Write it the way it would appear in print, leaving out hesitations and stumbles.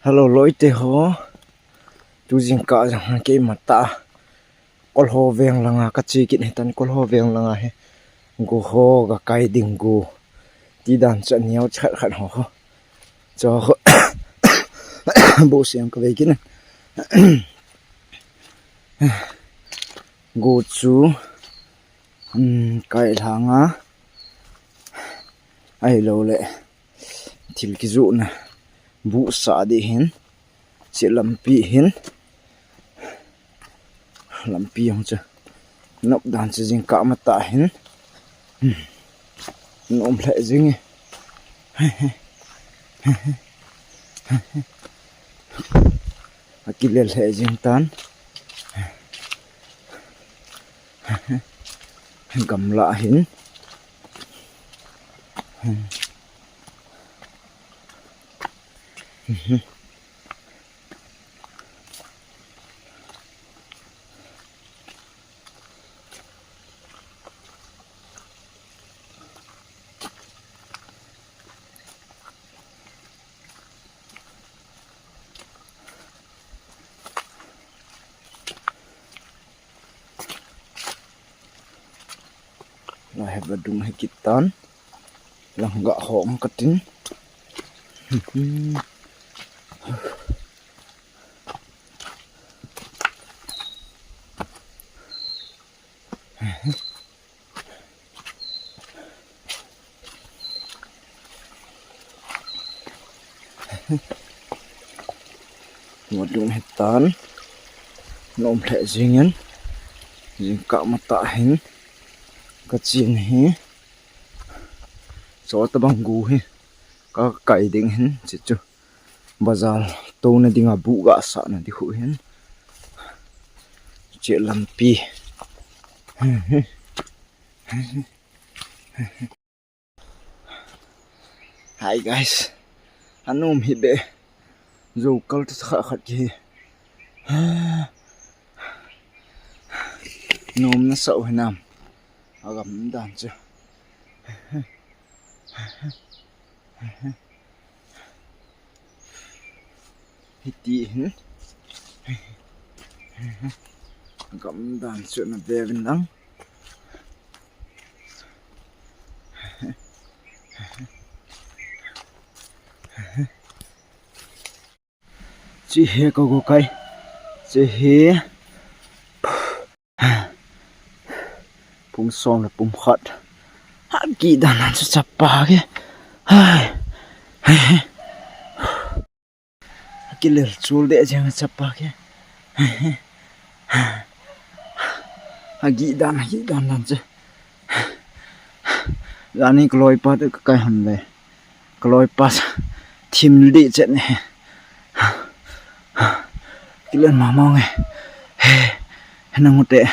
Hello lỗi tê hó chú riêng cả rằng cái mặt ta con hồ vàng là ngà cắt chi kiện tan con hồ vàng là ngà he gu hồ gà cái đình gu tí đàn trận nhau chạy khẩn hó cho bộ xem cái cái này gu chú cái là ngà ai lâu lệ thil cái dụ nè vụ xả đi hen chỉ làm pi hen làm pi không chứ nộp đàn chỉ riêng cả mặt ta hen nộp lại riêng cái lệ lại riêng tan cầm lại hen là vật đúng hay kịch tán lòng gạo hỏng cắt tính một đúng hay tán nôm lại riêng nhân riêng cạo mặt tạ hình cái chuyện hí số ta bằng gu hi có cày đinh hin chết chưa bazar tô này đi ngả bụ gạ sạ này đi hụi hin chuyện làm pi hi guys anh ôm hi bệ dù câu thật khát gì nôm nó sợ hay nằm ở gầm đàn chưa hít tí hin gầm đàn chuyện là về bên lăng chị hê có gỗ cây chị hê bung xong là bung khát hát kỳ đàn ăn cho chập bà kia cái lửa chuột để cho chập bà kia kỳ đàn làm chứ ra này cái lối pa được cái hầm về cái lối pa thêm đi chết này cái lần mà mong này nó một tệ